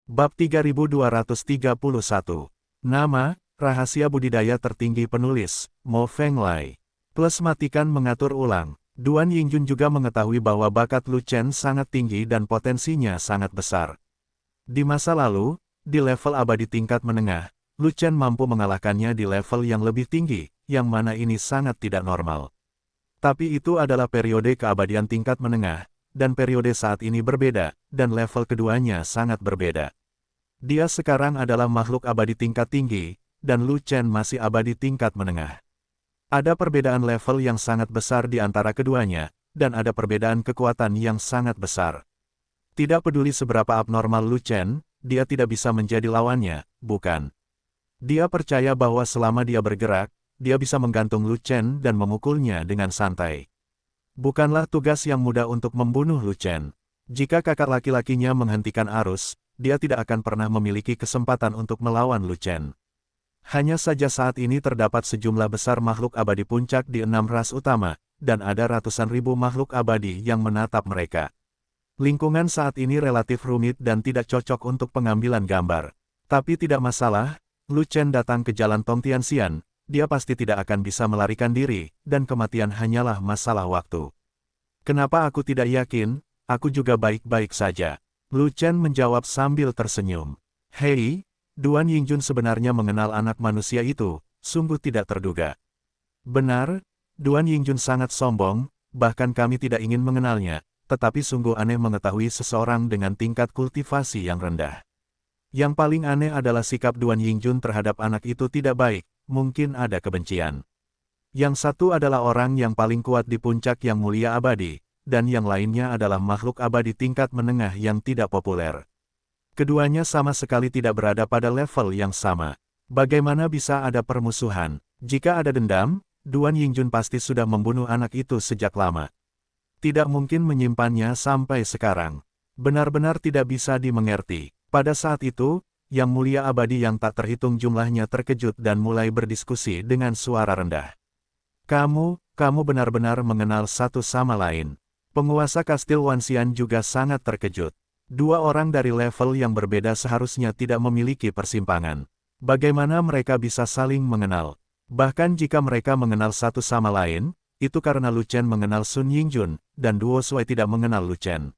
Bab 3231. Nama, rahasia budidaya tertinggi penulis, Mo Fenglai. Plus matikan mengatur ulang. Duan Yingjun juga mengetahui bahwa bakat Lu Chen sangat tinggi dan potensinya sangat besar. Di masa lalu, di level abadi tingkat menengah, Lu Chen mampu mengalahkannya di level yang lebih tinggi, yang mana ini sangat tidak normal. Tapi itu adalah periode keabadian tingkat menengah, dan periode saat ini berbeda, dan level keduanya sangat berbeda. Dia sekarang adalah makhluk abadi tingkat tinggi, dan Lu Chen masih abadi tingkat menengah. Ada perbedaan level yang sangat besar di antara keduanya, dan ada perbedaan kekuatan yang sangat besar. Tidak peduli seberapa abnormal Lu Chen, dia tidak bisa menjadi lawannya, bukan? Dia percaya bahwa selama dia bergerak, dia bisa menggantung Lu Chen dan memukulnya dengan santai. Bukanlah tugas yang mudah untuk membunuh Lu Chen. Jika kakak laki-lakinya menghentikan arus, dia tidak akan pernah memiliki kesempatan untuk melawan Lu Chen. Hanya saja saat ini terdapat sejumlah besar makhluk abadi puncak di 6 ras utama, dan ada ratusan ribu makhluk abadi yang menatap mereka. Lingkungan saat ini relatif rumit dan tidak cocok untuk pengambilan gambar. Tapi tidak masalah, Lu Chen datang ke jalan Tongtianxian, dia pasti tidak akan bisa melarikan diri, dan kematian hanyalah masalah waktu. Kenapa aku tidak yakin? Aku juga baik-baik saja. Lu Chen menjawab sambil tersenyum. Hei, Duan Yingjun sebenarnya mengenal anak manusia itu, sungguh tidak terduga. Benar, Duan Yingjun sangat sombong, bahkan kami tidak ingin mengenalnya, tetapi sungguh aneh mengetahui seseorang dengan tingkat kultivasi yang rendah. Yang paling aneh adalah sikap Duan Yingjun terhadap anak itu tidak baik, mungkin ada kebencian. Yang satu adalah orang yang paling kuat di puncak yang mulia abadi, dan yang lainnya adalah makhluk abadi tingkat menengah yang tidak populer. Keduanya sama sekali tidak berada pada level yang sama. Bagaimana bisa ada permusuhan? Jika ada dendam, Duan Yingjun pasti sudah membunuh anak itu sejak lama. Tidak mungkin menyimpannya sampai sekarang. Benar-benar tidak bisa dimengerti. Pada saat itu, Yang Mulia Abadi yang tak terhitung jumlahnya terkejut dan mulai berdiskusi dengan suara rendah. Kamu benar-benar mengenal satu sama lain. Penguasa Kastil Wanxian juga sangat terkejut. Dua orang dari level yang berbeda seharusnya tidak memiliki persimpangan. Bagaimana mereka bisa saling mengenal? Bahkan jika mereka mengenal satu sama lain, itu karena Lu Chen mengenal Sun Yingjun, dan Duo Sui tidak mengenal Lu Chen.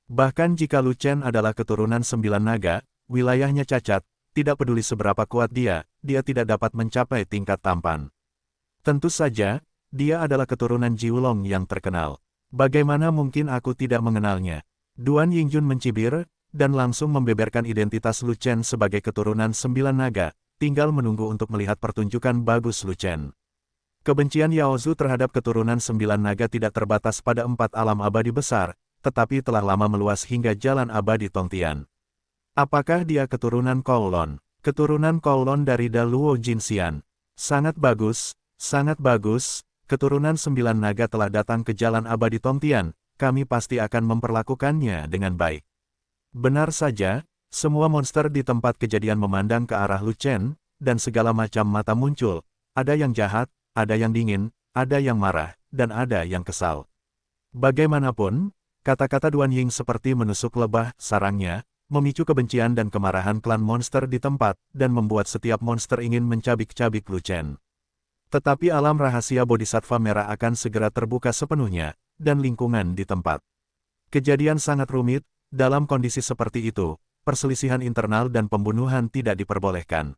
Bahkan jika Lu Chen adalah keturunan 9 naga, wilayahnya cacat, tidak peduli seberapa kuat dia tidak dapat mencapai tingkat tampan. Tentu saja, dia adalah keturunan Jiulong yang terkenal. Bagaimana mungkin aku tidak mengenalnya? Duan Yingjun mencibir, dan langsung membeberkan identitas Lu Chen sebagai keturunan 9 naga, tinggal menunggu untuk melihat pertunjukan bagus Lu Chen. Kebencian Yao Zu terhadap keturunan 9 naga tidak terbatas pada 4 alam abadi besar, tetapi telah lama meluas hingga jalan abadi Tongtian. Apakah dia keturunan Kowloon? Keturunan Kowloon dari Da Luo Jinxian. Sangat bagus, keturunan 9 naga telah datang ke jalan abadi Tongtian. Kami pasti akan memperlakukannya dengan baik. Benar saja, semua monster di tempat kejadian memandang ke arah Lu Chen, dan segala macam mata muncul. Ada yang jahat, ada yang dingin, ada yang marah, dan ada yang kesal. Bagaimanapun, kata-kata Duan Ying seperti menusuk lebah sarangnya, memicu kebencian dan kemarahan klan monster di tempat, dan membuat setiap monster ingin mencabik-cabik Lu Chen. Tetapi alam rahasia Bodhisattva Merah akan segera terbuka sepenuhnya, dan lingkungan di tempat. Kejadian sangat rumit, dalam kondisi seperti itu, perselisihan internal dan pembunuhan tidak diperbolehkan.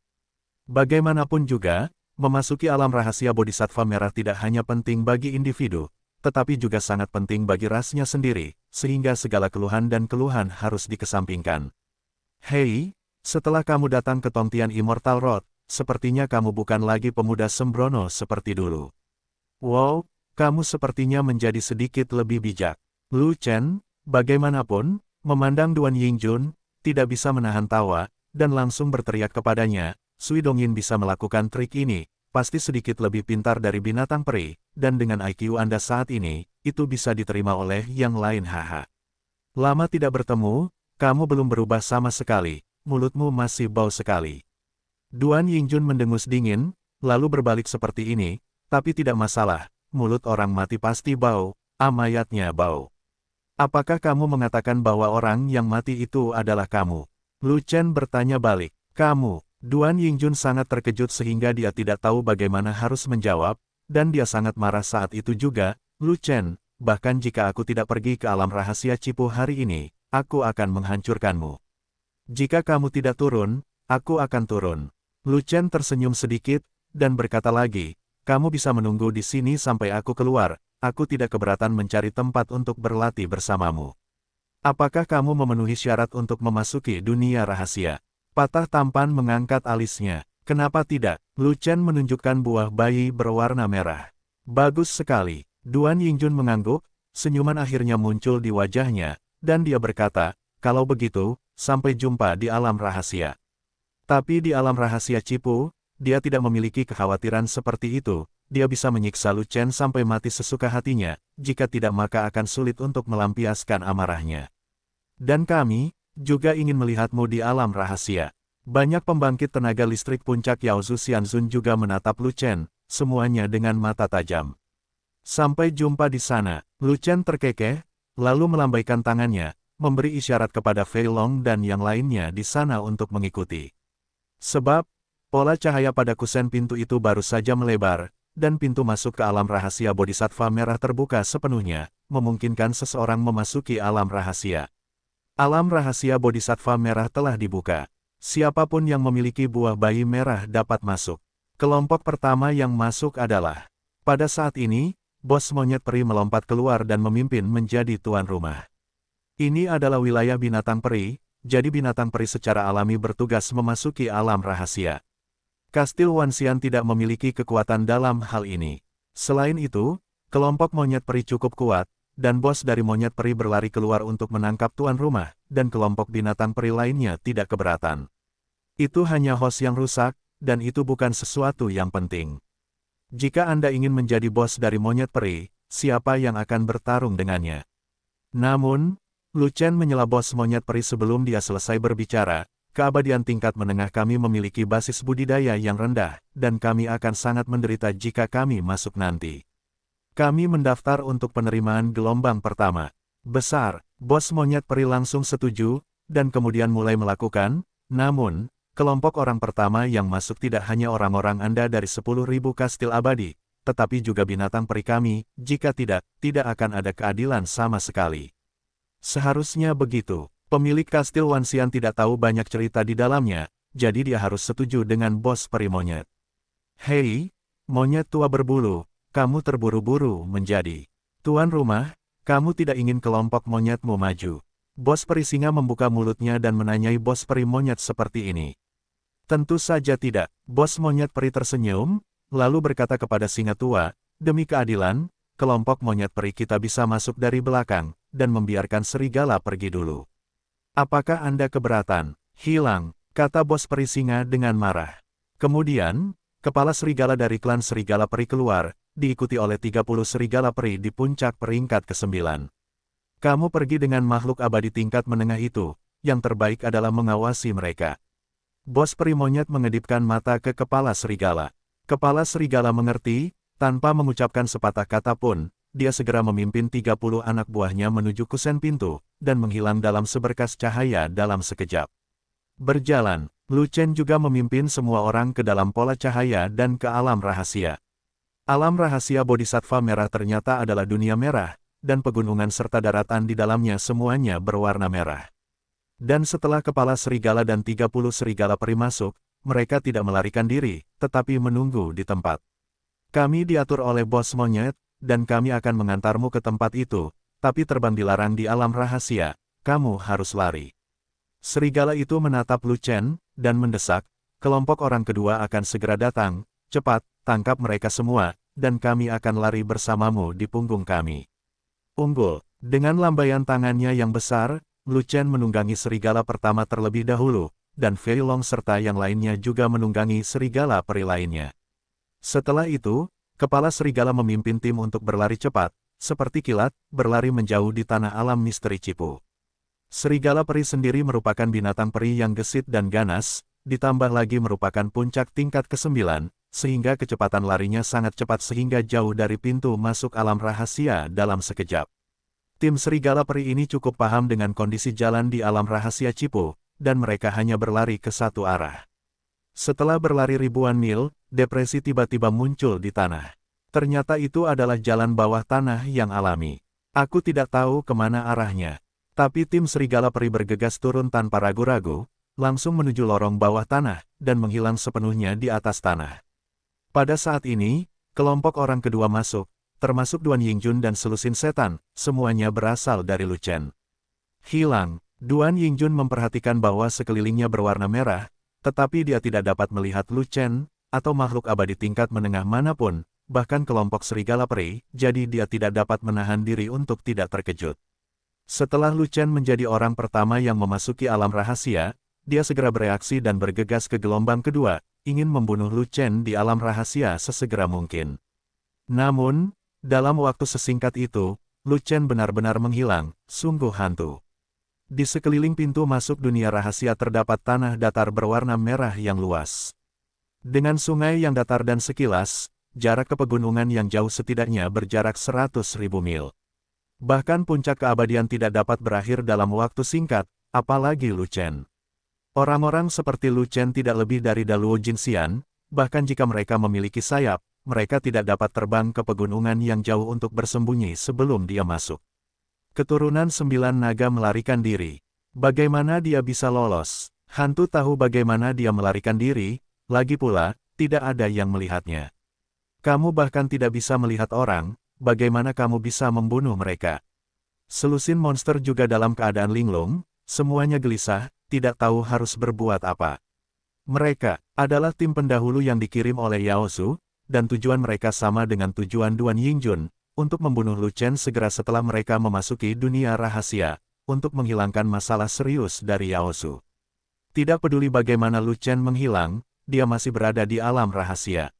Bagaimanapun juga, memasuki alam rahasia Bodhisattva Merah tidak hanya penting bagi individu, tetapi juga sangat penting bagi rasnya sendiri, sehingga segala keluhan dan keluhan harus dikesampingkan. Hei, setelah kamu datang ke Tongtian Immortal Road, sepertinya kamu bukan lagi pemuda sembrono seperti dulu. Wow, kamu sepertinya menjadi sedikit lebih bijak. Lu Chen, bagaimanapun, memandang Duan Yingjun, tidak bisa menahan tawa, dan langsung berteriak kepadanya, Sui Dongyin bisa melakukan trik ini, pasti sedikit lebih pintar dari binatang peri, dan dengan IQ Anda saat ini, itu bisa diterima oleh yang lain haha. Lama tidak bertemu, kamu belum berubah sama sekali, mulutmu masih bau sekali. Duan Yingjun mendengus dingin, lalu berbalik seperti ini, tapi tidak masalah. Mulut orang mati pasti bau, mayatnya bau. Apakah kamu mengatakan bahwa orang yang mati itu adalah kamu? Lu Chen bertanya balik. Kamu? Duan Yingjun sangat terkejut sehingga dia tidak tahu bagaimana harus menjawab, dan dia sangat marah saat itu juga. Lu Chen, bahkan jika aku tidak pergi ke alam rahasia Cipu hari ini, aku akan menghancurkanmu. Jika kamu tidak turun, aku akan turun. Lu Chen tersenyum sedikit, dan berkata lagi, kamu bisa menunggu di sini sampai aku keluar, aku tidak keberatan mencari tempat untuk berlatih bersamamu. Apakah kamu memenuhi syarat untuk memasuki dunia rahasia? Patah tampan mengangkat alisnya. Kenapa tidak? Lu Chen menunjukkan buah bayi berwarna merah. Bagus sekali. Duan Yingjun mengangguk, senyuman akhirnya muncul di wajahnya, dan dia berkata, kalau begitu, sampai jumpa di alam rahasia. Tapi di alam rahasia Cipu, dia tidak memiliki kekhawatiran seperti itu, dia bisa menyiksa Lu Chen sampai mati sesuka hatinya, jika tidak maka akan sulit untuk melampiaskan amarahnya. Dan kami juga ingin melihatmu di alam rahasia. Banyak pembangkit tenaga listrik puncak Yaozu Xianzun juga menatap Lu Chen, semuanya dengan mata tajam. Sampai jumpa di sana. Lu Chen terkekeh, lalu melambaikan tangannya, memberi isyarat kepada Fei Long dan yang lainnya di sana untuk mengikuti. Sebab, pola cahaya pada kusen pintu itu baru saja melebar, dan pintu masuk ke alam rahasia Bodhisattva merah terbuka sepenuhnya, memungkinkan seseorang memasuki alam rahasia. Alam rahasia Bodhisattva merah telah dibuka. Siapapun yang memiliki buah bayi merah dapat masuk. Kelompok pertama yang masuk adalah, pada saat ini, bos monyet peri melompat keluar dan memimpin menjadi tuan rumah. Ini adalah wilayah binatang peri, jadi binatang peri secara alami bertugas memasuki alam rahasia. Kastil Wanxian tidak memiliki kekuatan dalam hal ini. Selain itu, kelompok monyet peri cukup kuat, dan bos dari monyet peri berlari keluar untuk menangkap tuan rumah, dan kelompok binatang peri lainnya tidak keberatan. Itu hanya host yang rusak, dan itu bukan sesuatu yang penting. Jika Anda ingin menjadi bos dari monyet peri, siapa yang akan bertarung dengannya? Namun, Lu Chen menyela bos monyet peri sebelum dia selesai berbicara, keabadian tingkat menengah kami memiliki basis budidaya yang rendah, dan kami akan sangat menderita jika kami masuk nanti. Kami mendaftar untuk penerimaan gelombang pertama. Besar, bos monyet peri langsung setuju, dan kemudian mulai melakukan, namun, kelompok orang pertama yang masuk tidak hanya orang-orang Anda dari 10.000 kastil abadi, tetapi juga binatang peri kami, jika tidak, tidak akan ada keadilan sama sekali. Seharusnya begitu, pemilik kastil Wanxian tidak tahu banyak cerita di dalamnya, jadi dia harus setuju dengan bos peri monyet. Hei, monyet tua berbulu. Kamu terburu-buru menjadi tuan rumah, kamu tidak ingin kelompok monyetmu maju. Bos peri singa membuka mulutnya dan menanyai bos peri monyet seperti ini. Tentu saja tidak, bos monyet peri tersenyum, lalu berkata kepada singa tua, demi keadilan, kelompok monyet peri kita bisa masuk dari belakang, dan membiarkan serigala pergi dulu. Apakah Anda keberatan? Hilang, kata bos peri singa dengan marah. Kemudian, kepala serigala dari klan serigala peri keluar, diikuti oleh 30 serigala peri di puncak peringkat ke-9. Kamu pergi dengan makhluk abadi tingkat menengah itu, yang terbaik adalah mengawasi mereka. Bos peri monyet mengedipkan mata ke kepala serigala. Kepala serigala mengerti, tanpa mengucapkan sepatah kata pun, dia segera memimpin 30 anak buahnya menuju kusen pintu, dan menghilang dalam seberkas cahaya dalam sekejap. Berjalan, Lu Chen juga memimpin semua orang ke dalam pola cahaya dan ke alam rahasia. Alam rahasia Bodhisattva merah ternyata adalah dunia merah, dan pegunungan serta daratan di dalamnya semuanya berwarna merah. Dan setelah kepala serigala dan 30 serigala peri masuk, mereka tidak melarikan diri, tetapi menunggu di tempat. Kami diatur oleh bos monyet, dan kami akan mengantarmu ke tempat itu, tapi terbang dilarang di alam rahasia, kamu harus lari. Serigala itu menatap Lu Chen, dan mendesak, kelompok orang kedua akan segera datang, cepat, tangkap mereka semua, dan kami akan lari bersamamu di punggung kami. Unggul, dengan lambaian tangannya yang besar, Lu Chen menunggangi serigala pertama terlebih dahulu, dan Fei Long serta yang lainnya juga menunggangi serigala peri lainnya. Setelah itu, kepala serigala memimpin tim untuk berlari cepat, seperti kilat, berlari menjauh di tanah alam misteri Cipu. Serigala peri sendiri merupakan binatang peri yang gesit dan ganas, ditambah lagi merupakan puncak tingkat ke-9, sehingga kecepatan larinya sangat cepat sehingga jauh dari pintu masuk alam rahasia dalam sekejap. Tim serigala peri ini cukup paham dengan kondisi jalan di alam rahasia Cipu, dan mereka hanya berlari ke satu arah. Setelah berlari ribuan mil, depresi tiba-tiba muncul di tanah. Ternyata itu adalah jalan bawah tanah yang alami. Aku tidak tahu kemana arahnya. Tapi tim serigala peri bergegas turun tanpa ragu-ragu, langsung menuju lorong bawah tanah, dan menghilang sepenuhnya di atas tanah. Pada saat ini, kelompok orang kedua masuk, termasuk Duan Yingjun dan selusin setan, semuanya berasal dari Lu Chen. Hilang. Duan Yingjun memperhatikan bahwa sekelilingnya berwarna merah, tetapi dia tidak dapat melihat Lu Chen, atau makhluk abadi tingkat menengah manapun, bahkan kelompok serigala peri, jadi dia tidak dapat menahan diri untuk tidak terkejut. Setelah Lu Chen menjadi orang pertama yang memasuki alam rahasia, dia segera bereaksi dan bergegas ke gelombang kedua, ingin membunuh Lu Chen di alam rahasia sesegera mungkin. Namun, dalam waktu sesingkat itu, Lu Chen benar-benar menghilang, sungguh hantu. Di sekeliling pintu masuk dunia rahasia terdapat tanah datar berwarna merah yang luas. Dengan sungai yang datar dan sekilas, jarak ke pegunungan yang jauh setidaknya berjarak 100.000 mil. Bahkan puncak keabadian tidak dapat berakhir dalam waktu singkat, apalagi Lu Chen. Orang-orang seperti Lu Chen tidak lebih dari Daluo Jinxian, bahkan jika mereka memiliki sayap, mereka tidak dapat terbang ke pegunungan yang jauh untuk bersembunyi sebelum dia masuk. Keturunan 9 naga melarikan diri. Bagaimana dia bisa lolos? Hantu tahu bagaimana dia melarikan diri, lagi pula, tidak ada yang melihatnya. Kamu bahkan tidak bisa melihat orang, bagaimana kamu bisa membunuh mereka? Selusin monster juga dalam keadaan linglung, semuanya gelisah, tidak tahu harus berbuat apa. Mereka adalah tim pendahulu yang dikirim oleh Yao Su, dan tujuan mereka sama dengan tujuan Duan Yingjun, untuk membunuh Lu Chen segera setelah mereka memasuki dunia rahasia, untuk menghilangkan masalah serius dari Yao Su. Tidak peduli bagaimana Lu Chen menghilang, dia masih berada di alam rahasia.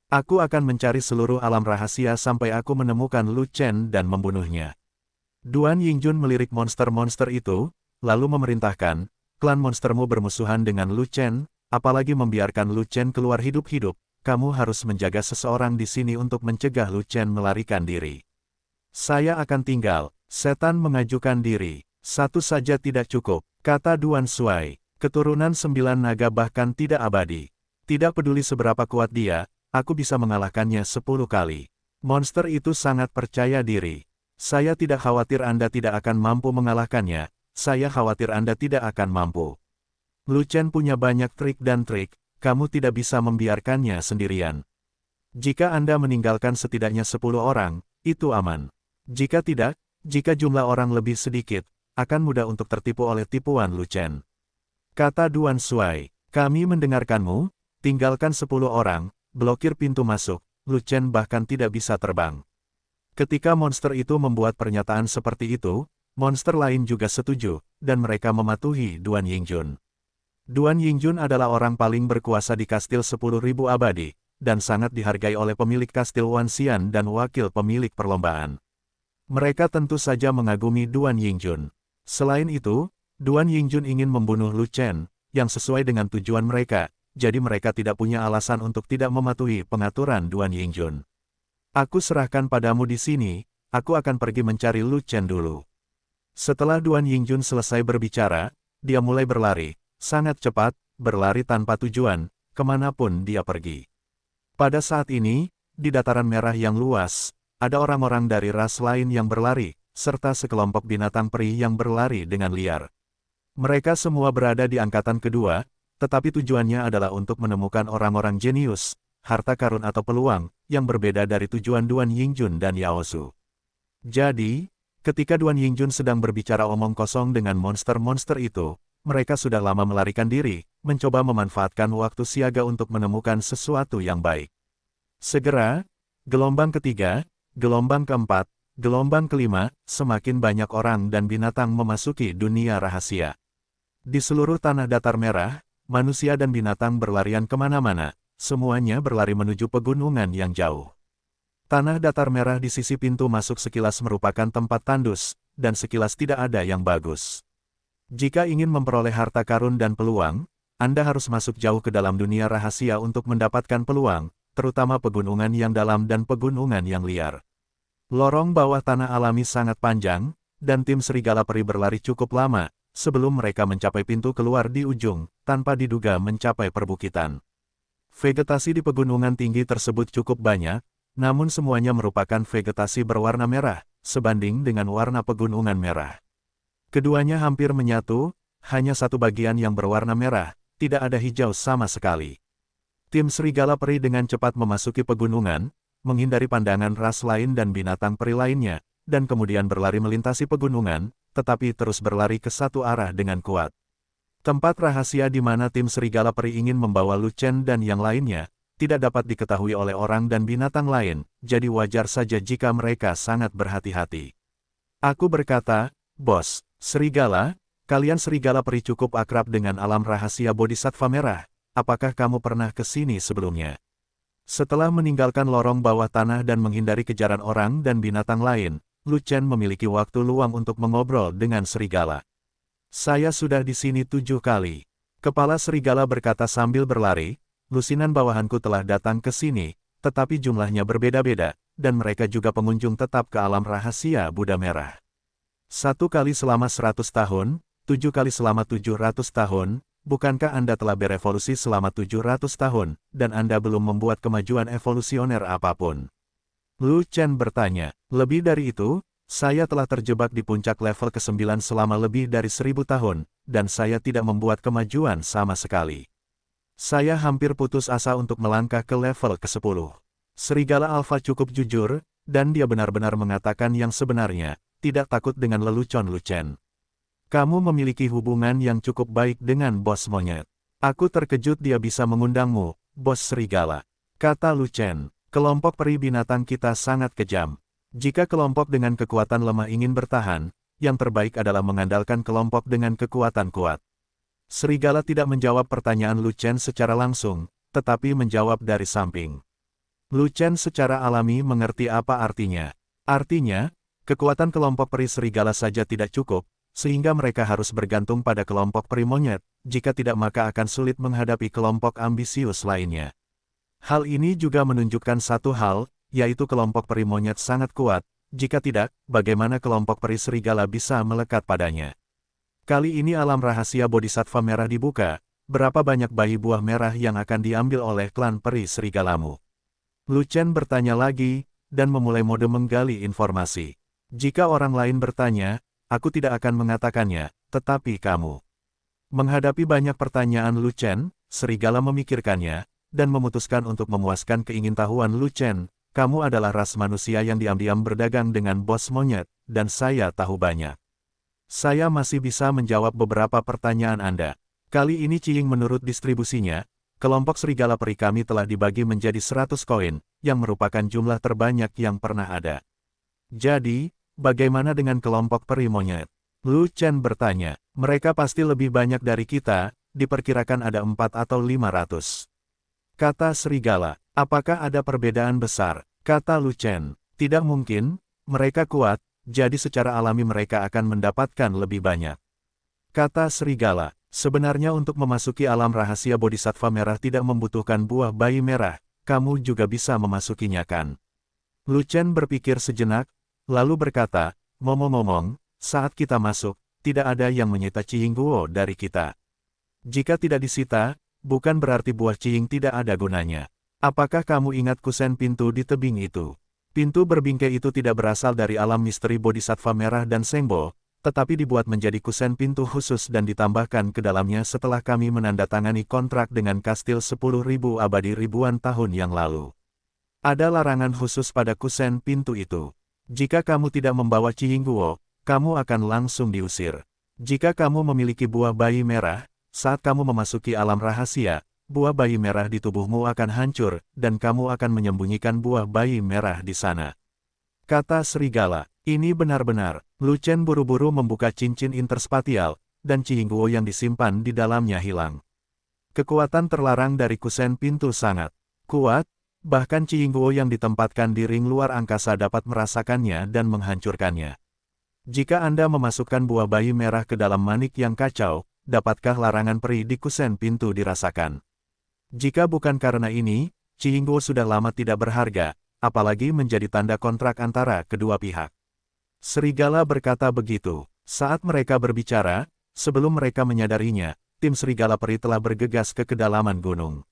Aku akan mencari seluruh alam rahasia sampai aku menemukan Lu Chen dan membunuhnya. Duan Yingjun melirik monster-monster itu, lalu memerintahkan, klan monstermu bermusuhan dengan Lu Chen, apalagi membiarkan Lu Chen keluar hidup-hidup, kamu harus menjaga seseorang di sini untuk mencegah Lu Chen melarikan diri. Saya akan tinggal, setan mengajukan diri, satu saja tidak cukup, kata Duan Shuai, keturunan 9 naga bahkan tidak abadi. Tidak peduli seberapa kuat dia, aku bisa mengalahkannya 10 kali. Monster itu sangat percaya diri. Saya tidak khawatir Anda tidak akan mampu mengalahkannya, saya khawatir Anda tidak akan mampu. Lu Chen punya banyak trik dan trik, kamu tidak bisa membiarkannya sendirian. Jika Anda meninggalkan setidaknya 10 orang, itu aman. Jika tidak, jika jumlah orang lebih sedikit, akan mudah untuk tertipu oleh tipuan Lu Chen. Kata Duan Shuai, kami mendengarkanmu, tinggalkan 10 orang, blokir pintu masuk, Lu Chen bahkan tidak bisa terbang. Ketika monster itu membuat pernyataan seperti itu, monster lain juga setuju, dan mereka mematuhi Duan Yingjun. Duan Yingjun adalah orang paling berkuasa di kastil 10.000 abadi, dan sangat dihargai oleh pemilik kastil Wanxian dan wakil pemilik perlombaan. Mereka tentu saja mengagumi Duan Yingjun. Selain itu, Duan Yingjun ingin membunuh Lu Chen, yang sesuai dengan tujuan mereka, jadi mereka tidak punya alasan untuk tidak mematuhi pengaturan Duan Yingjun. Aku serahkan padamu di sini, aku akan pergi mencari Lu Chen dulu. Setelah Duan Yingjun selesai berbicara, dia mulai berlari, sangat cepat, berlari tanpa tujuan, kemanapun dia pergi. Pada saat ini, di dataran merah yang luas, ada orang-orang dari ras lain yang berlari, serta sekelompok binatang peri yang berlari dengan liar. Mereka semua berada di angkatan kedua, tetapi tujuannya adalah untuk menemukan orang-orang jenius, harta karun atau peluang, yang berbeda dari tujuan Duan Yingjun dan Yao Su. Jadi, ketika Duan Yingjun sedang berbicara omong kosong dengan monster-monster itu, mereka sudah lama melarikan diri, mencoba memanfaatkan waktu siaga untuk menemukan sesuatu yang baik. Segera, gelombang ketiga, gelombang keempat, gelombang kelima, semakin banyak orang dan binatang memasuki dunia rahasia. Di seluruh tanah datar merah, manusia dan binatang berlarian kemana-mana, semuanya berlari menuju pegunungan yang jauh. Tanah datar merah di sisi pintu masuk sekilas merupakan tempat tandus, dan sekilas tidak ada yang bagus. Jika ingin memperoleh harta karun dan peluang, Anda harus masuk jauh ke dalam dunia rahasia untuk mendapatkan peluang, terutama pegunungan yang dalam dan pegunungan yang liar. Lorong bawah tanah alami sangat panjang, dan tim serigala peri berlari cukup lama, sebelum mereka mencapai pintu keluar di ujung, tanpa diduga mencapai perbukitan. Vegetasi di pegunungan tinggi tersebut cukup banyak, namun semuanya merupakan vegetasi berwarna merah, sebanding dengan warna pegunungan merah. Keduanya hampir menyatu, hanya satu bagian yang berwarna merah, tidak ada hijau sama sekali. Tim serigala peri dengan cepat memasuki pegunungan, menghindari pandangan ras lain dan binatang peri lainnya, dan kemudian berlari melintasi pegunungan, tetapi terus berlari ke satu arah dengan kuat. Tempat rahasia di mana tim serigala peri ingin membawa Lu Chen dan yang lainnya, tidak dapat diketahui oleh orang dan binatang lain, jadi wajar saja jika mereka sangat berhati-hati. Aku berkata, "Bos, serigala, kalian serigala peri cukup akrab dengan alam rahasia Bodhisattva Merah, apakah kamu pernah ke sini sebelumnya?" Setelah meninggalkan lorong bawah tanah dan menghindari kejaran orang dan binatang lain, Lu Chen memiliki waktu luang untuk mengobrol dengan serigala. "Saya sudah di sini 7 kali. Kepala serigala berkata sambil berlari, "Lusinan bawahanku telah datang ke sini, tetapi jumlahnya berbeda-beda, dan mereka juga pengunjung tetap ke alam rahasia Buddha Merah. 1 kali selama 100 tahun, 7 kali selama 700 tahun, bukankah Anda telah berevolusi selama 700 tahun, dan Anda belum membuat kemajuan evolusioner apapun?" Lu Chen bertanya, "Lebih dari itu, saya telah terjebak di puncak level ke-9 selama lebih dari 1000 tahun, dan saya tidak membuat kemajuan sama sekali. Saya hampir putus asa untuk melangkah ke level ke-10. Serigala Alpha cukup jujur, dan dia benar-benar mengatakan yang sebenarnya, tidak takut dengan lelucon Lu Chen. Kamu memiliki hubungan yang cukup baik dengan bos monyet. Aku terkejut dia bisa mengundangmu, bos serigala," kata Lu Chen. "Kelompok peri binatang kita sangat kejam. Jika kelompok dengan kekuatan lemah ingin bertahan, yang terbaik adalah mengandalkan kelompok dengan kekuatan kuat." Serigala tidak menjawab pertanyaan Lu Chen secara langsung, tetapi menjawab dari samping. Lu Chen secara alami mengerti apa artinya. Artinya, kekuatan kelompok peri serigala saja tidak cukup, sehingga mereka harus bergantung pada kelompok peri monyet, jika tidak maka akan sulit menghadapi kelompok ambisius lainnya. Hal ini juga menunjukkan satu hal, yaitu kelompok peri monyet sangat kuat, jika tidak, bagaimana kelompok peri serigala bisa melekat padanya. Kali ini alam rahasia Bodhisattva Merah dibuka, berapa banyak bayi buah merah yang akan diambil oleh klan peri serigalamu? Lu Chen bertanya lagi, dan memulai mode menggali informasi. Jika orang lain bertanya, aku tidak akan mengatakannya, tetapi kamu. Menghadapi banyak pertanyaan Lu Chen, serigala memikirkannya, dan memutuskan untuk memuaskan keingintahuan Lu Chen. "Kamu adalah ras manusia yang diam-diam berdagang dengan bos monyet, dan saya tahu banyak. Saya masih bisa menjawab beberapa pertanyaan Anda. Kali ini Ciying menurut distribusinya, kelompok serigala peri kami telah dibagi menjadi 100 koin, yang merupakan jumlah terbanyak yang pernah ada. Jadi, bagaimana dengan kelompok peri monyet?" Lu Chen bertanya. "Mereka pasti lebih banyak dari kita, diperkirakan ada 4 atau 500. Kata serigala. "Apakah ada perbedaan besar?" Kata Lu Chen. "Tidak mungkin, mereka kuat, jadi secara alami mereka akan mendapatkan lebih banyak." Kata serigala. "Sebenarnya untuk memasuki alam rahasia Bodhisattva Merah tidak membutuhkan buah bayi merah, kamu juga bisa memasukinya kan?" Lu Chen berpikir sejenak, lalu berkata, "Ngomong-ngomong, saat kita masuk, tidak ada yang menyita Ciying Guo dari kita. Jika tidak disita, bukan berarti buah Ciying tidak ada gunanya. Apakah kamu ingat kusen pintu di tebing itu? Pintu berbingkai itu tidak berasal dari alam misteri Bodhisattva Merah dan Sengbo, tetapi dibuat menjadi kusen pintu khusus dan ditambahkan ke dalamnya setelah kami menandatangani kontrak dengan kastil 10.000 abadi ribuan tahun yang lalu. Ada larangan khusus pada kusen pintu itu. Jika kamu tidak membawa Ciying Guo, kamu akan langsung diusir. Jika kamu memiliki buah bayi merah, saat kamu memasuki alam rahasia, buah bayi merah di tubuhmu akan hancur, dan kamu akan menyembunyikan buah bayi merah di sana." Kata serigala. Ini benar-benar. Lu Chen buru-buru membuka cincin interspatial, dan Ciying Guo yang disimpan di dalamnya hilang. Kekuatan terlarang dari kusen pintu sangat kuat, bahkan Ciying Guo yang ditempatkan di ring luar angkasa dapat merasakannya dan menghancurkannya. Jika Anda memasukkan buah bayi merah ke dalam manik yang kacau, dapatkah larangan peri di kusen pintu dirasakan? Jika bukan karena ini, Ciying Guo sudah lama tidak berharga, apalagi menjadi tanda kontrak antara kedua pihak. Serigala berkata begitu. Saat mereka berbicara, sebelum mereka menyadarinya, tim serigala peri telah bergegas ke kedalaman gunung.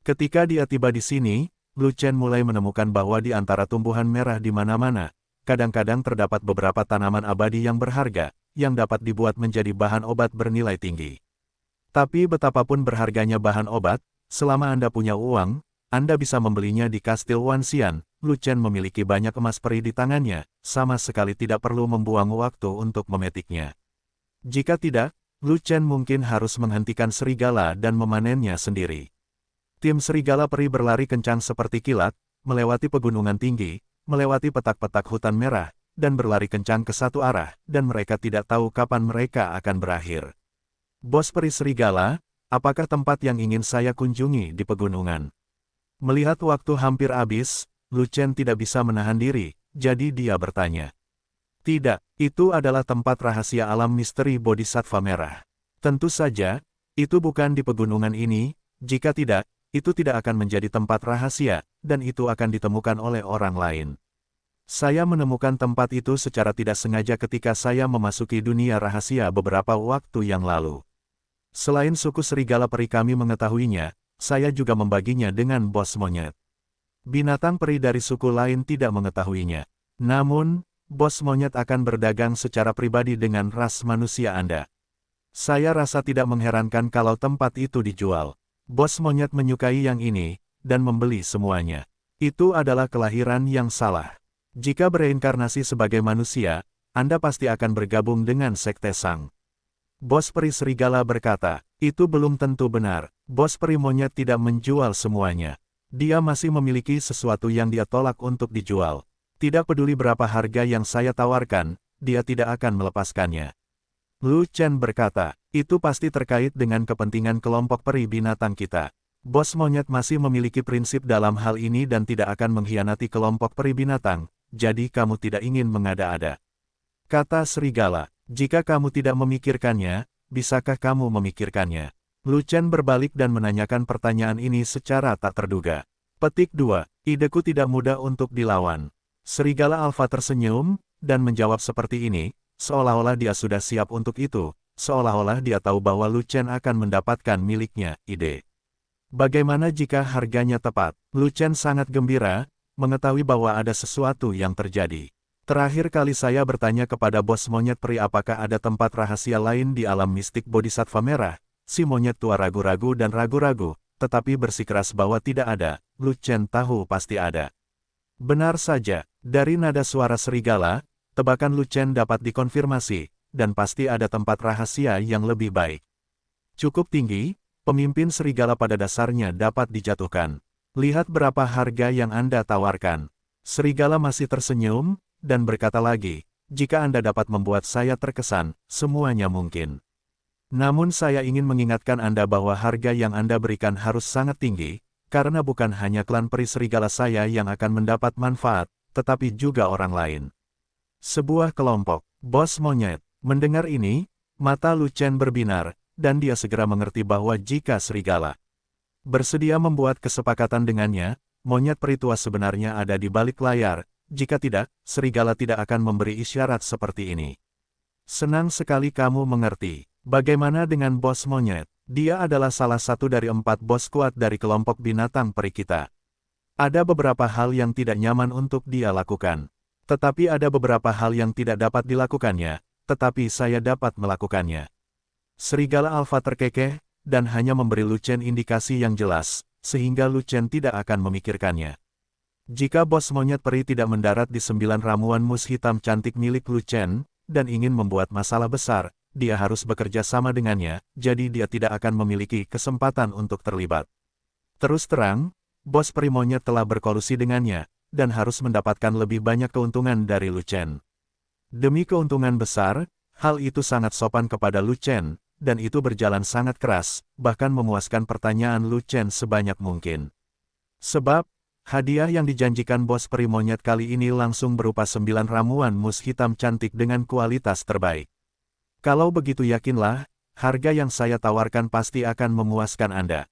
Ketika dia tiba di sini, Lu Chen mulai menemukan bahwa di antara tumbuhan merah di mana-mana, kadang-kadang terdapat beberapa tanaman abadi yang berharga, yang dapat dibuat menjadi bahan obat bernilai tinggi. Tapi betapapun berharganya bahan obat, selama Anda punya uang, Anda bisa membelinya di Kastil Wanxian. Lu Chen memiliki banyak emas peri di tangannya, sama sekali tidak perlu membuang waktu untuk memetiknya. Jika tidak, Lu Chen mungkin harus menghentikan serigala dan memanennya sendiri. Tim serigala peri berlari kencang seperti kilat, melewati pegunungan tinggi, melewati petak-petak hutan merah, dan berlari kencang ke satu arah, dan mereka tidak tahu kapan mereka akan berakhir. Bos peri serigala, apakah tempat yang ingin saya kunjungi di pegunungan? Melihat waktu hampir habis, Lu Chen tidak bisa menahan diri, jadi dia bertanya. Tidak, itu adalah tempat rahasia alam misteri Bodhisattva Merah. Tentu saja, itu bukan di pegunungan ini, jika tidak, itu tidak akan menjadi tempat rahasia, dan itu akan ditemukan oleh orang lain. Saya menemukan tempat itu secara tidak sengaja ketika saya memasuki dunia rahasia beberapa waktu yang lalu. Selain suku serigala peri kami mengetahuinya, saya juga membaginya dengan bos monyet. Binatang peri dari suku lain tidak mengetahuinya. Namun, bos monyet akan berdagang secara pribadi dengan ras manusia Anda. Saya rasa tidak mengherankan kalau tempat itu dijual. Bos monyet menyukai yang ini, dan membeli semuanya. Itu adalah kelahiran yang salah. Jika bereinkarnasi sebagai manusia, Anda pasti akan bergabung dengan Sekte Sang. Bos peri serigala berkata, itu belum tentu benar. Bos peri monyet tidak menjual semuanya. Dia masih memiliki sesuatu yang dia tolak untuk dijual. Tidak peduli berapa harga yang saya tawarkan, dia tidak akan melepaskannya. Lu Chen berkata, itu pasti terkait dengan kepentingan kelompok peri binatang kita. Bos monyet masih memiliki prinsip dalam hal ini dan tidak akan mengkhianati kelompok peri binatang, jadi kamu tidak ingin mengada-ada. Kata serigala, jika kamu tidak memikirkannya, bisakah kamu memikirkannya? Lu Chen berbalik dan menanyakan pertanyaan ini secara tak terduga. Petik 2. Ideku tidak mudah untuk dilawan. Serigala Alfa tersenyum, dan menjawab seperti ini, seolah-olah dia sudah siap untuk itu, seolah-olah dia tahu bahwa Lu Chen akan mendapatkan miliknya, ide. Bagaimana jika harganya tepat? Lu Chen sangat gembira, mengetahui bahwa ada sesuatu yang terjadi. Terakhir kali saya bertanya kepada bos monyet peri apakah ada tempat rahasia lain di alam mistik Bodhisattva Merah. Si monyet tua ragu-ragu dan ragu-ragu, tetapi bersikeras bahwa tidak ada. Lu Chen tahu pasti ada. Benar saja, dari nada suara serigala, tebakan Lu Chen dapat dikonfirmasi, dan pasti ada tempat rahasia yang lebih baik. Cukup tinggi, pemimpin serigala pada dasarnya dapat dijatuhkan. Lihat berapa harga yang Anda tawarkan. Serigala masih tersenyum, dan berkata lagi, jika Anda dapat membuat saya terkesan, semuanya mungkin. Namun saya ingin mengingatkan Anda bahwa harga yang Anda berikan harus sangat tinggi, karena bukan hanya klan peri serigala saya yang akan mendapat manfaat, tetapi juga orang lain. Sebuah kelompok, bos monyet, mendengar ini, mata Lu Chen berbinar, dan dia segera mengerti bahwa jika serigala bersedia membuat kesepakatan dengannya, monyet peri tua sebenarnya ada di balik layar, jika tidak, serigala tidak akan memberi isyarat seperti ini. Senang sekali kamu mengerti. Bagaimana dengan bos monyet? Dia adalah salah satu dari 4 bos kuat dari kelompok binatang peri kita. Ada beberapa hal yang tidak nyaman untuk dia lakukan. Tetapi ada beberapa hal yang tidak dapat dilakukannya, tetapi saya dapat melakukannya. Serigala Alfa terkekeh, dan hanya memberi Lu Chen indikasi yang jelas, sehingga Lu Chen tidak akan memikirkannya. Jika bos monyet peri tidak mendarat di 9 ramuan mus hitam cantik milik Lu Chen, dan ingin membuat masalah besar, dia harus bekerja sama dengannya, jadi dia tidak akan memiliki kesempatan untuk terlibat. Terus terang, bos peri monyet telah berkolusi dengannya, dan harus mendapatkan lebih banyak keuntungan dari Lu Chen. Demi keuntungan besar, hal itu sangat sopan kepada Lu Chen, dan itu berjalan sangat keras, bahkan memuaskan pertanyaan Lu Chen sebanyak mungkin. Sebab, hadiah yang dijanjikan bos peri monyet kali ini langsung berupa 9 ramuan mus hitam cantik dengan kualitas terbaik. Kalau begitu yakinlah, harga yang saya tawarkan pasti akan memuaskan Anda.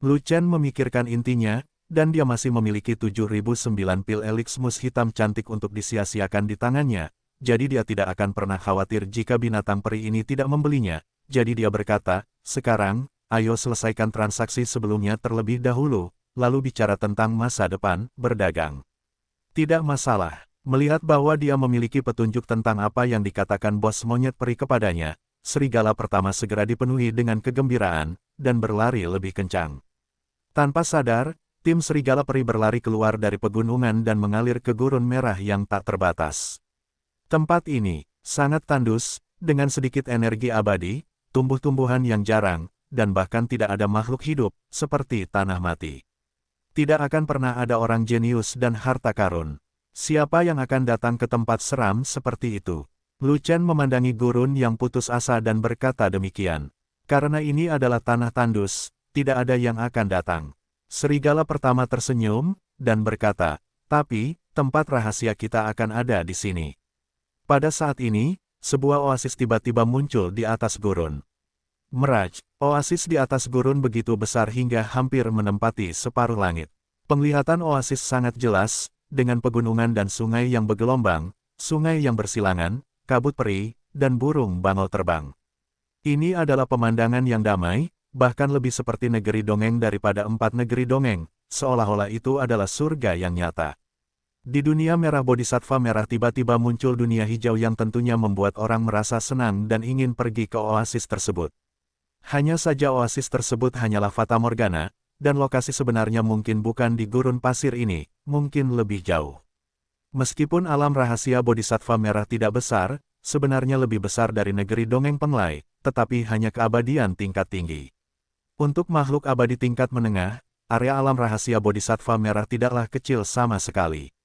Lu Chen memikirkan intinya, dan dia masih memiliki 7.009 pil elix mus hitam cantik untuk disia-siakan di tangannya, jadi dia tidak akan pernah khawatir jika binatang peri ini tidak membelinya. Jadi dia berkata, sekarang, ayo selesaikan transaksi sebelumnya terlebih dahulu, lalu bicara tentang masa depan, berdagang. Tidak masalah. Melihat bahwa dia memiliki petunjuk tentang apa yang dikatakan bos monyet peri kepadanya, serigala pertama segera dipenuhi dengan kegembiraan, dan berlari lebih kencang. Tanpa sadar, tim serigala peri berlari keluar dari pegunungan dan mengalir ke gurun merah yang tak terbatas. Tempat ini sangat tandus, dengan sedikit energi abadi, tumbuh-tumbuhan yang jarang, dan bahkan tidak ada makhluk hidup, seperti tanah mati. Tidak akan pernah ada orang jenius dan harta karun. Siapa yang akan datang ke tempat seram seperti itu? Lu Chen memandangi gurun yang putus asa dan berkata demikian. Karena ini adalah tanah tandus, tidak ada yang akan datang. Serigala pertama tersenyum, dan berkata, tapi, tempat rahasia kita akan ada di sini. Pada saat ini, sebuah oasis tiba-tiba muncul di atas gurun. Meraj, oasis di atas gurun begitu besar hingga hampir menempati separuh langit. Penglihatan oasis sangat jelas, dengan pegunungan dan sungai yang bergelombang, sungai yang bersilangan, kabut peri, dan burung bangau terbang. Ini adalah pemandangan yang damai, bahkan lebih seperti negeri dongeng daripada 4 negeri dongeng, seolah-olah itu adalah surga yang nyata. Di dunia merah Bodhisattva merah tiba-tiba muncul dunia hijau yang tentunya membuat orang merasa senang dan ingin pergi ke oasis tersebut. Hanya saja oasis tersebut hanyalah fata morgana, dan lokasi sebenarnya mungkin bukan di gurun pasir ini, mungkin lebih jauh. Meskipun alam rahasia Bodhisattva merah tidak besar, sebenarnya lebih besar dari negeri dongeng Penglai, tetapi hanya keabadian tingkat tinggi. Untuk makhluk abadi tingkat menengah, area alam rahasia Bodhisattva merah tidaklah kecil sama sekali.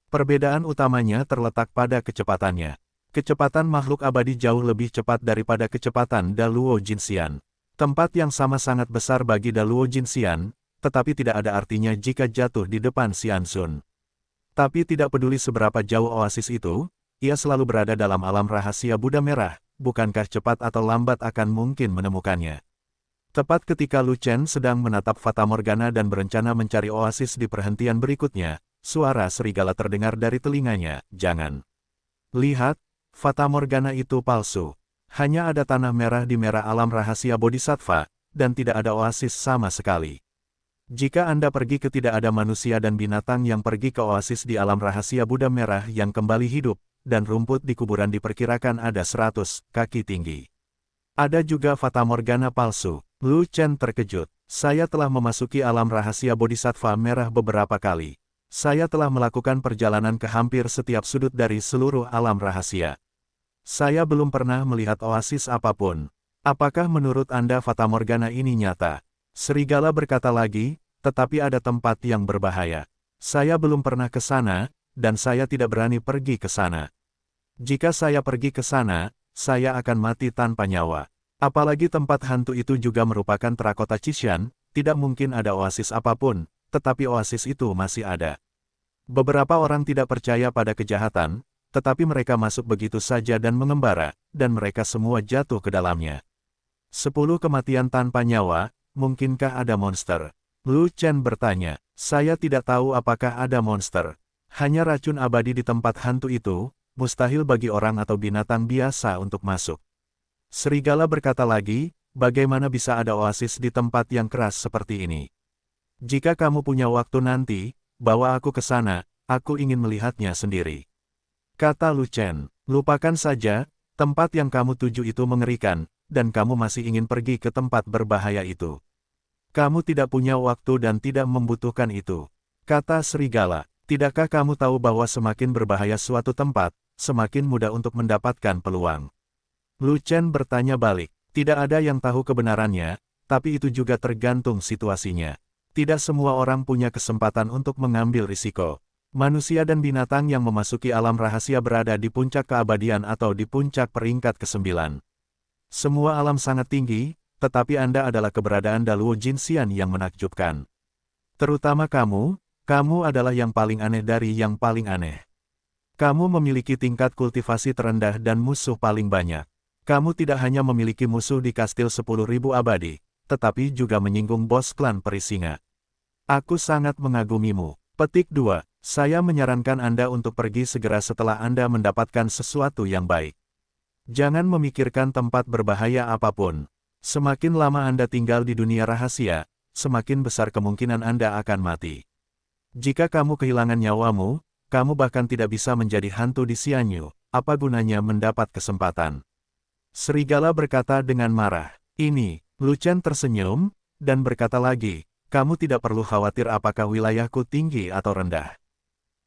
Perbedaan utamanya terletak pada kecepatannya. Kecepatan makhluk abadi jauh lebih cepat daripada kecepatan Daluo Jinxian. Tempat yang sama sangat besar bagi Daluo Jinxian, tetapi tidak ada artinya jika jatuh di depan Xianxun. Tapi tidak peduli seberapa jauh oasis itu, ia selalu berada dalam alam rahasia Buddha merah, bukankah cepat atau lambat akan mungkin menemukannya. Tepat ketika Lu Chen sedang menatap fata morgana dan berencana mencari oasis di perhentian berikutnya, suara serigala terdengar dari telinganya, jangan. Lihat, fata morgana itu palsu. Hanya ada tanah merah di merah alam rahasia Bodhisattva, dan tidak ada oasis sama sekali. Jika Anda pergi ke tidak ada manusia dan binatang yang pergi ke oasis di alam rahasia Buddha merah yang kembali hidup, dan rumput di kuburan diperkirakan ada 100 kaki tinggi. Ada juga fata morgana palsu. Lu Chen terkejut. Saya telah memasuki alam rahasia Bodhisattva merah beberapa kali. Saya telah melakukan perjalanan ke hampir setiap sudut dari seluruh alam rahasia. Saya belum pernah melihat oasis apapun. Apakah menurut Anda fata morgana ini nyata? Serigala berkata lagi, tetapi ada tempat yang berbahaya. Saya belum pernah ke sana, dan saya tidak berani pergi ke sana. Jika saya pergi ke sana, saya akan mati tanpa nyawa. Apalagi tempat hantu itu juga merupakan terakota Qishan, tidak mungkin ada oasis apapun, tetapi oasis itu masih ada. Beberapa orang tidak percaya pada kejahatan, tetapi mereka masuk begitu saja dan mengembara, dan mereka semua jatuh ke dalamnya. 10 kematian tanpa nyawa, mungkinkah ada monster? Lu Chen bertanya, saya tidak tahu apakah ada monster. Hanya racun abadi di tempat hantu itu, mustahil bagi orang atau binatang biasa untuk masuk. Serigala berkata lagi, bagaimana bisa ada oasis di tempat yang keras seperti ini? Jika kamu punya waktu nanti, bawa aku ke sana, aku ingin melihatnya sendiri. Kata Lu Chen, lupakan saja, tempat yang kamu tuju itu mengerikan, dan kamu masih ingin pergi ke tempat berbahaya itu. Kamu tidak punya waktu dan tidak membutuhkan itu. Kata serigala, tidakkah kamu tahu bahwa semakin berbahaya suatu tempat, semakin mudah untuk mendapatkan peluang? Lu Chen bertanya balik, tidak ada yang tahu kebenarannya, tapi itu juga tergantung situasinya. Tidak semua orang punya kesempatan untuk mengambil risiko. Manusia dan binatang yang memasuki alam rahasia berada di puncak keabadian atau di puncak peringkat ke-9. Semua alam sangat tinggi, tetapi Anda adalah keberadaan Daluo Jinxian yang menakjubkan. Terutama kamu adalah yang paling aneh dari yang paling aneh. Kamu memiliki tingkat kultivasi terendah dan musuh paling banyak. Kamu tidak hanya memiliki musuh di kastil 10.000 abadi, tetapi juga menyinggung bos klan Peri Singa. Aku sangat mengagumimu. Petik 2. Saya menyarankan Anda untuk pergi segera setelah Anda mendapatkan sesuatu yang baik. Jangan memikirkan tempat berbahaya apapun. Semakin lama Anda tinggal di dunia rahasia, semakin besar kemungkinan Anda akan mati. Jika kamu kehilangan nyawamu, kamu bahkan tidak bisa menjadi hantu di Xianyu. Apa gunanya mendapat kesempatan? Serigala berkata dengan marah. Ini, Lu Chen tersenyum, dan berkata lagi, kamu tidak perlu khawatir apakah wilayahku tinggi atau rendah.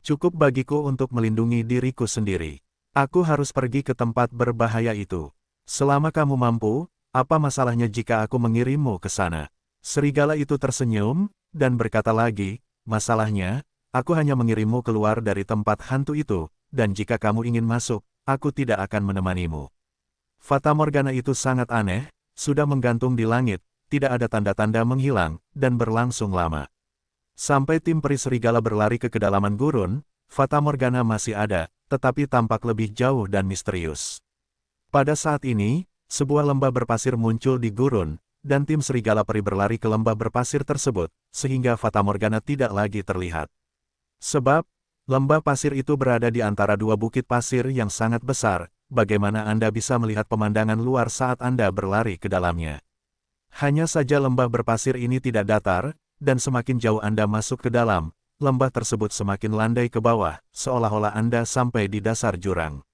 Cukup bagiku untuk melindungi diriku sendiri. Aku harus pergi ke tempat berbahaya itu. Selama kamu mampu, apa masalahnya jika aku mengirimmu ke sana? Serigala itu tersenyum, dan berkata lagi, masalahnya, aku hanya mengirimmu keluar dari tempat hantu itu, dan jika kamu ingin masuk, aku tidak akan menemanimu. Fatamorgana itu sangat aneh, sudah menggantung di langit, tidak ada tanda-tanda menghilang, dan berlangsung lama. Sampai tim peri serigala berlari ke kedalaman gurun, Fatamorgana masih ada, tetapi tampak lebih jauh dan misterius. Pada saat ini, sebuah lembah berpasir muncul di gurun, dan tim serigala peri berlari ke lembah berpasir tersebut, sehingga Fatamorgana tidak lagi terlihat. Sebab, lembah pasir itu berada di antara dua bukit pasir yang sangat besar, bagaimana Anda bisa melihat pemandangan luar saat Anda berlari ke dalamnya? Hanya saja lembah berpasir ini tidak datar, dan semakin jauh Anda masuk ke dalam, lembah tersebut semakin landai ke bawah, seolah-olah Anda sampai di dasar jurang.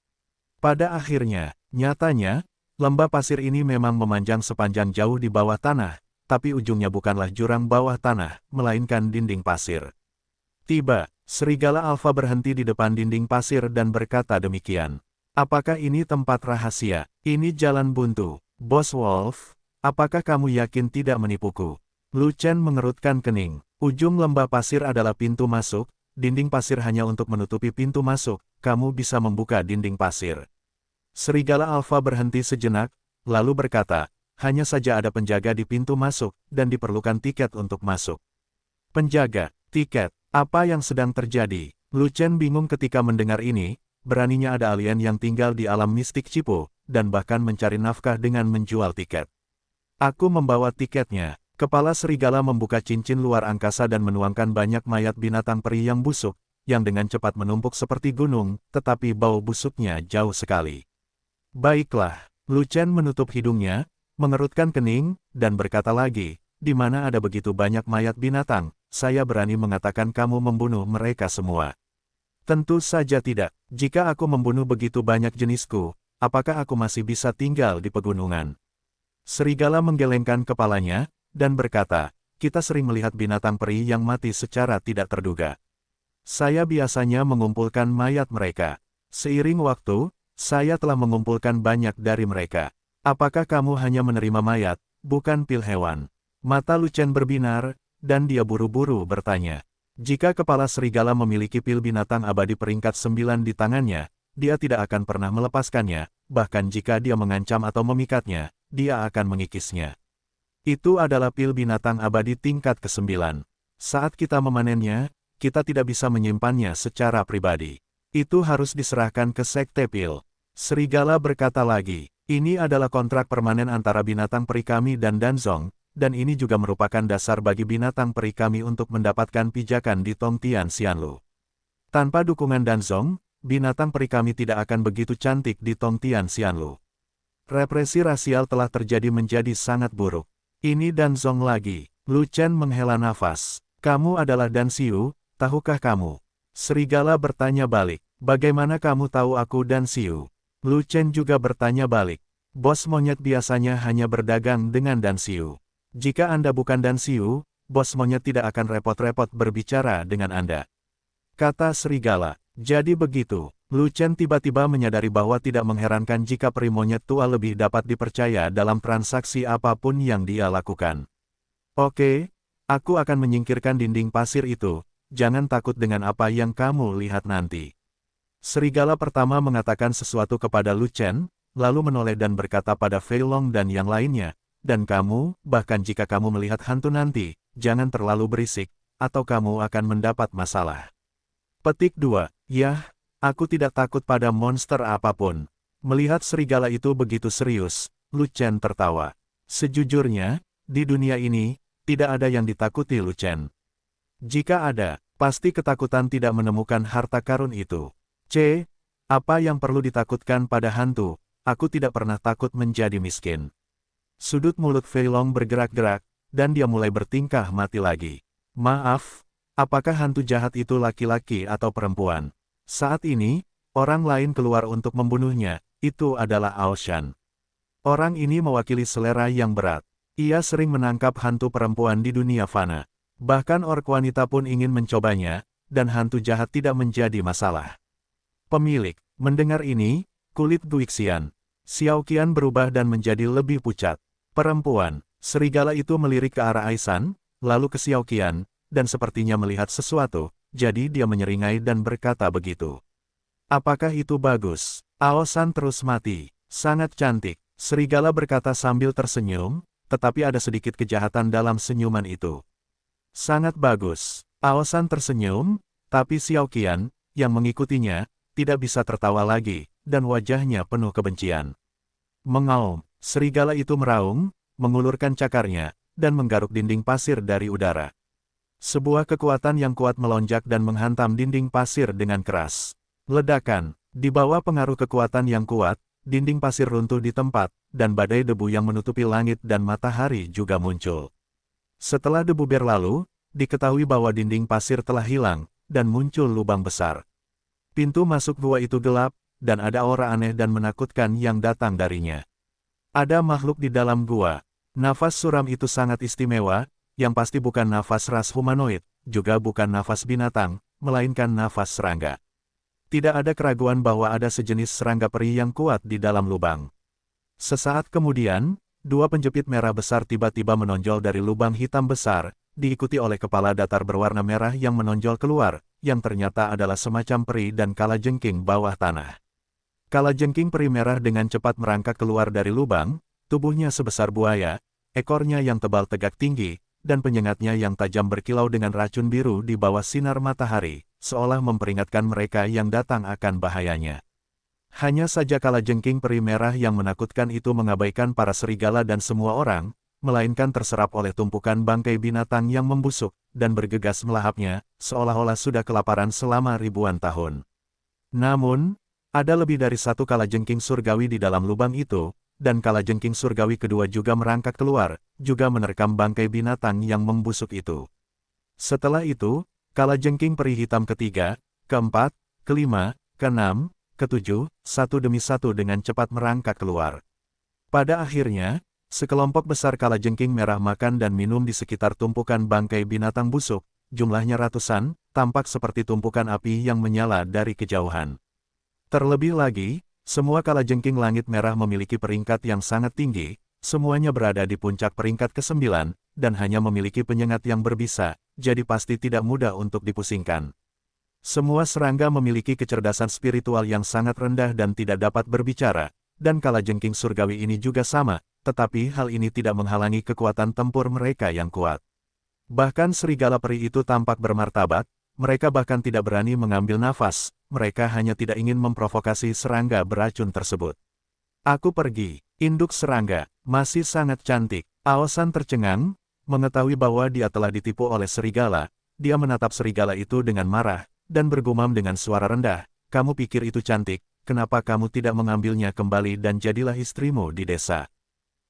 Pada akhirnya, nyatanya, lembah pasir ini memang memanjang sepanjang jauh di bawah tanah, tapi ujungnya bukanlah jurang bawah tanah, melainkan dinding pasir. Tiba, serigala alfa berhenti di depan dinding pasir dan berkata demikian. Apakah ini tempat rahasia? Ini jalan buntu. Bos Wolf, apakah kamu yakin tidak menipuku? Lu Chen mengerutkan kening. Ujung lembah pasir adalah pintu masuk, dinding pasir hanya untuk menutupi pintu masuk, kamu bisa membuka dinding pasir. Serigala alfa berhenti sejenak, lalu berkata, hanya saja ada penjaga di pintu masuk, dan diperlukan tiket untuk masuk. Penjaga, tiket, apa yang sedang terjadi? Lu Chen bingung ketika mendengar ini, beraninya ada alien yang tinggal di alam mistik Cipo, dan bahkan mencari nafkah dengan menjual tiket. Aku membawa tiketnya. Kepala serigala membuka cincin luar angkasa dan menuangkan banyak mayat binatang peri yang busuk, yang dengan cepat menumpuk seperti gunung, tetapi bau busuknya jauh sekali. Baiklah, Lu Chen menutup hidungnya, mengerutkan kening, dan berkata lagi, di mana ada begitu banyak mayat binatang, saya berani mengatakan kamu membunuh mereka semua. Tentu saja tidak, jika aku membunuh begitu banyak jenisku, apakah aku masih bisa tinggal di pegunungan? Serigala menggelengkan kepalanya, dan berkata, kita sering melihat binatang peri yang mati secara tidak terduga. Saya biasanya mengumpulkan mayat mereka. Seiring waktu, saya telah mengumpulkan banyak dari mereka. Apakah kamu hanya menerima mayat, bukan pil hewan? Mata Lu Chen berbinar, dan dia buru-buru bertanya. Jika kepala serigala memiliki pil binatang abadi peringkat 9 di tangannya, dia tidak akan pernah melepaskannya, bahkan jika dia mengancam atau memikatnya, dia akan mengikisnya. Itu adalah pil binatang abadi tingkat ke-9. Saat kita memanennya, kita tidak bisa menyimpannya secara pribadi. Itu harus diserahkan ke Sekte Pil. Serigala berkata lagi, ini adalah kontrak permanen antara binatang peri kami dan Danzong, dan ini juga merupakan dasar bagi binatang peri kami untuk mendapatkan pijakan di Tongtian Xianlu. Tanpa dukungan Danzong, binatang peri kami tidak akan begitu cantik di Tongtian Xianlu. Represi rasial telah terjadi menjadi sangat buruk. Ini Danzong lagi. Lu Chen menghela nafas. Kamu adalah Dan Xiu, tahukah kamu? Serigala bertanya balik. Bagaimana kamu tahu aku Dan Xiu? Lu Chen juga bertanya balik. Bos monyet biasanya hanya berdagang dengan Dan Xiu. Jika Anda bukan Dan Xiu, bos monyet tidak akan repot-repot berbicara dengan Anda. Kata serigala. Jadi begitu. Lu Chen tiba-tiba menyadari bahwa tidak mengherankan jika peri monyet tua lebih dapat dipercaya dalam transaksi apapun yang dia lakukan. Oke, aku akan menyingkirkan dinding pasir itu, jangan takut dengan apa yang kamu lihat nanti. Serigala pertama mengatakan sesuatu kepada Lu Chen, lalu menoleh dan berkata pada Fei Long dan yang lainnya, dan kamu, bahkan jika kamu melihat hantu nanti, jangan terlalu berisik, atau kamu akan mendapat masalah. Petik 2, Yah. Aku tidak takut pada monster apapun. Melihat serigala itu begitu serius, Lu Chen tertawa. Sejujurnya, di dunia ini, tidak ada yang ditakuti Lu Chen. Jika ada, Pasti ketakutan tidak menemukan harta karun itu. Apa yang perlu ditakutkan pada hantu? Aku tidak pernah takut menjadi miskin. Sudut mulut Fei Long bergerak-gerak, dan dia mulai bertingkah mati lagi. Maaf, apakah hantu jahat itu laki-laki atau perempuan? Saat ini, orang lain keluar untuk membunuhnya, itu adalah Aoshan. Orang ini mewakili selera yang berat. Ia sering menangkap hantu perempuan di dunia fana. Bahkan ork wanita pun ingin mencobanya, dan hantu jahat tidak menjadi masalah. Pemilik, mendengar ini, kulit Guixian Xiao Qian berubah dan menjadi lebih pucat. Perempuan, serigala itu melirik ke arah Aisan, lalu ke Xiao Qian, dan sepertinya melihat sesuatu, jadi dia menyeringai dan berkata begitu. Apakah itu bagus? Aosan terus mati. Sangat cantik, serigala berkata sambil tersenyum, tetapi ada sedikit kejahatan dalam senyuman itu. Sangat bagus. Aosan tersenyum, tapi Xiao Qian, yang mengikutinya, tidak bisa tertawa lagi, dan wajahnya penuh kebencian. Mengaum, serigala itu meraung, mengulurkan cakarnya, dan menggaruk dinding pasir dari udara. Sebuah kekuatan yang kuat melonjak dan menghantam dinding pasir dengan keras. Ledakan, di bawah pengaruh kekuatan yang kuat, dinding pasir runtuh di tempat, dan badai debu yang menutupi langit dan matahari juga muncul. Setelah debu berlalu, diketahui bahwa dinding pasir telah hilang, dan muncul lubang besar. Pintu masuk gua itu gelap, dan ada aura aneh dan menakutkan yang datang darinya. Ada makhluk di dalam gua. Nafas suram itu sangat istimewa, yang pasti bukan nafas ras humanoid, juga bukan nafas binatang, melainkan nafas serangga. Tidak ada keraguan bahwa ada sejenis serangga peri yang kuat di dalam lubang. Sesaat kemudian, dua penjepit merah besar tiba-tiba menonjol dari lubang hitam besar, diikuti oleh kepala datar berwarna merah yang menonjol keluar, yang ternyata adalah semacam peri dan kalajengking bawah tanah. Kalajengking peri merah dengan cepat merangkak keluar dari lubang, tubuhnya sebesar buaya, ekornya yang tebal tegak tinggi, dan penyengatnya yang tajam berkilau dengan racun biru di bawah sinar matahari, seolah memperingatkan mereka yang datang akan bahayanya. Hanya saja kalajengking peri merah yang menakutkan itu mengabaikan para serigala dan semua orang, melainkan terserap oleh tumpukan bangkai binatang yang membusuk, dan bergegas melahapnya, seolah-olah sudah kelaparan selama ribuan tahun. Namun, ada lebih dari satu kalajengking surgawi di dalam lubang itu, dan kalajengking surgawi kedua juga merangkak keluar, juga menerkam bangkai binatang yang membusuk itu. Setelah itu, kalajengking peri hitam ketiga, keempat, kelima, keenam, ketujuh, satu demi satu dengan cepat merangkak keluar. Pada akhirnya, sekelompok besar kalajengking merah makan dan minum di sekitar tumpukan bangkai binatang busuk, jumlahnya ratusan, tampak seperti tumpukan api yang menyala dari kejauhan. Terlebih lagi, semua kalajengking langit merah memiliki peringkat yang sangat tinggi, semuanya berada di puncak peringkat ke-9, dan hanya memiliki penyengat yang berbisa, jadi pasti tidak mudah untuk dipusingkan. Semua serangga memiliki kecerdasan spiritual yang sangat rendah dan tidak dapat berbicara, dan kalajengking surgawi ini juga sama, tetapi hal ini tidak menghalangi kekuatan tempur mereka yang kuat. Bahkan serigala peri itu tampak bermartabat, mereka bahkan tidak berani mengambil nafas, mereka hanya tidak ingin memprovokasi serangga beracun tersebut. Aku pergi, induk serangga, masih sangat cantik. Aosan tercengang, mengetahui bahwa dia telah ditipu oleh serigala, dia menatap serigala itu dengan marah, dan bergumam dengan suara rendah, kamu pikir itu cantik, kenapa kamu tidak mengambilnya kembali dan jadilah istrimu di desa?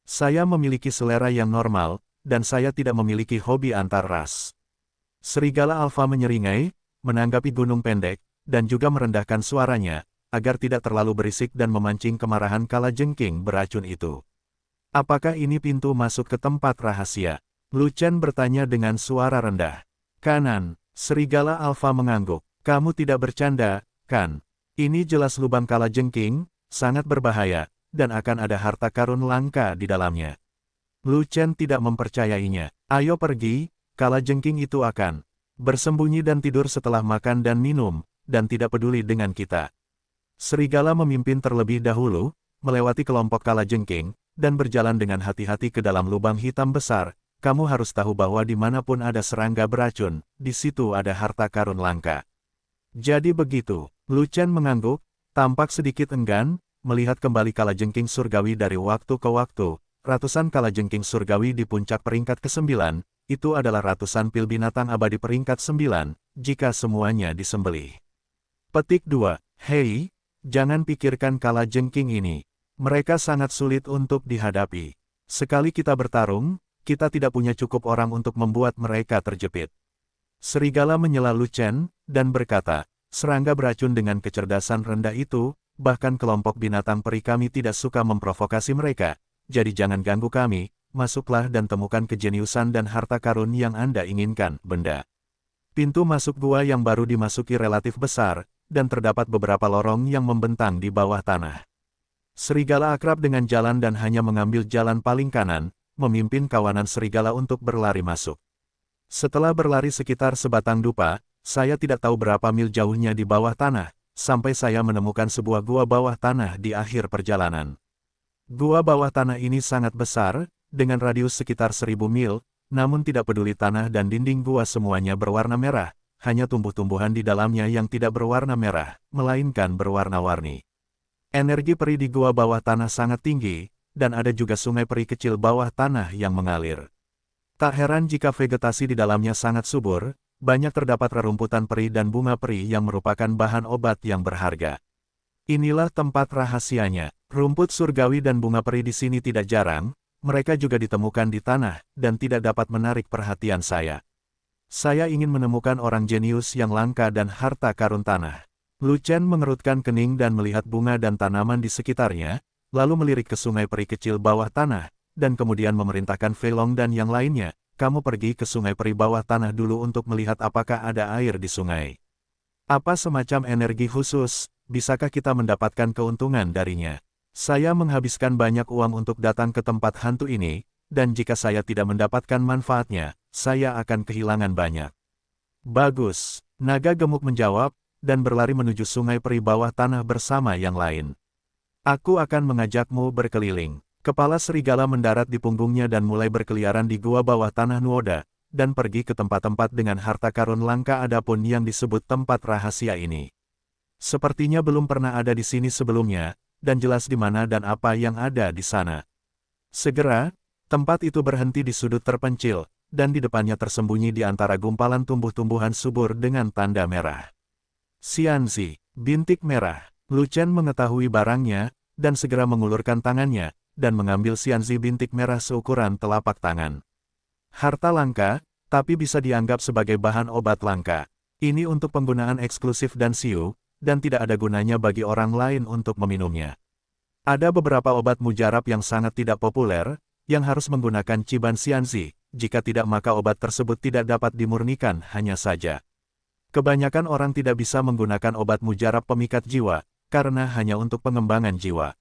Saya memiliki selera yang normal, dan saya tidak memiliki hobi antar ras. Serigala alfa menyeringai, menanggapi gunung pendek, dan juga merendahkan suaranya, agar tidak terlalu berisik dan memancing kemarahan kalajengking beracun itu. Apakah ini pintu masuk ke tempat rahasia? Lu Chen bertanya dengan suara rendah. Kanan, serigala alfa mengangguk. Kamu tidak bercanda, kan? Ini jelas lubang kalajengking, sangat berbahaya, dan akan ada harta karun langka di dalamnya. Lu Chen tidak mempercayainya. Ayo pergi, kalajengking itu akan bersembunyi dan tidur setelah makan dan minum, dan tidak peduli dengan kita. Serigala memimpin terlebih dahulu, melewati kelompok kalajengking, dan berjalan dengan hati-hati ke dalam lubang hitam besar. Kamu harus tahu bahwa dimanapun ada serangga beracun, di situ ada harta karun langka. Jadi begitu, Lu Chen mengangguk, tampak sedikit enggan, melihat kembali kalajengking surgawi dari waktu ke waktu. Ratusan kalajengking surgawi di puncak peringkat ke-9, itu adalah ratusan pil binatang abadi peringkat 9, jika semuanya disembelih. Petik 2. Hei, jangan pikirkan kalajengking ini. Mereka sangat sulit untuk dihadapi. Sekali kita bertarung, kita tidak punya cukup orang untuk membuat mereka terjepit. Serigala menyela Lu Chen, dan berkata, serangga beracun dengan kecerdasan rendah itu, bahkan kelompok binatang peri kami tidak suka memprovokasi mereka, jadi jangan ganggu kami, masuklah dan temukan kejeniusan dan harta karun yang Anda inginkan, benda. Pintu masuk gua yang baru dimasuki relatif besar, dan terdapat beberapa lorong yang membentang di bawah tanah. Serigala akrab dengan jalan dan hanya mengambil jalan paling kanan, memimpin kawanan serigala untuk berlari masuk. Setelah berlari sekitar sebatang dupa, saya tidak tahu berapa mil jauhnya di bawah tanah, sampai saya menemukan sebuah gua bawah tanah di akhir perjalanan. Gua bawah tanah ini sangat besar, dengan radius sekitar 1000 mil, namun tidak peduli tanah dan dinding gua semuanya berwarna merah, hanya tumbuh-tumbuhan di dalamnya yang tidak berwarna merah, melainkan berwarna-warni. Energi peri di gua bawah tanah sangat tinggi, dan ada juga sungai peri kecil bawah tanah yang mengalir. Tak heran jika vegetasi di dalamnya sangat subur, banyak terdapat rerumputan peri dan bunga peri yang merupakan bahan obat yang berharga. Inilah tempat rahasianya. Rumput surgawi dan bunga peri di sini tidak jarang, mereka juga ditemukan di tanah, dan tidak dapat menarik perhatian saya. Saya ingin menemukan orang jenius yang langka dan harta karun tanah. Lu Chen mengerutkan kening dan melihat bunga dan tanaman di sekitarnya, lalu melirik ke sungai peri kecil bawah tanah, dan kemudian memerintahkan Fei Long dan yang lainnya, kamu pergi ke sungai peri bawah tanah dulu untuk melihat apakah ada air di sungai. Apa semacam energi khusus, bisakah kita mendapatkan keuntungan darinya? Saya menghabiskan banyak uang untuk datang ke tempat hantu ini, dan jika saya tidak mendapatkan manfaatnya, saya akan kehilangan banyak. Bagus, naga gemuk menjawab, dan berlari menuju sungai peri bawah tanah bersama yang lain. Aku akan mengajakmu berkeliling. Kepala serigala mendarat di punggungnya dan mulai berkeliaran di gua bawah tanah Nuoda, dan pergi ke tempat-tempat dengan harta karun langka adapun yang disebut tempat rahasia ini. Sepertinya belum pernah ada di sini sebelumnya, dan jelas di mana dan apa yang ada di sana. Segera, tempat itu berhenti di sudut terpencil, dan di depannya tersembunyi di antara gumpalan tumbuh-tumbuhan subur dengan tanda merah. Xianzi, bintik merah. Lu Chen mengetahui barangnya, dan segera mengulurkan tangannya, dan mengambil Xianzi bintik merah seukuran telapak tangan. Harta langka, tapi bisa dianggap sebagai bahan obat langka. Ini untuk penggunaan eksklusif dan siu, dan tidak ada gunanya bagi orang lain untuk meminumnya. Ada beberapa obat mujarab yang sangat tidak populer, yang harus menggunakan ciban Xianzi, jika tidak maka obat tersebut tidak dapat dimurnikan hanya saja. Kebanyakan orang tidak bisa menggunakan obat mujarab pemikat jiwa, karena hanya untuk pengembangan jiwa.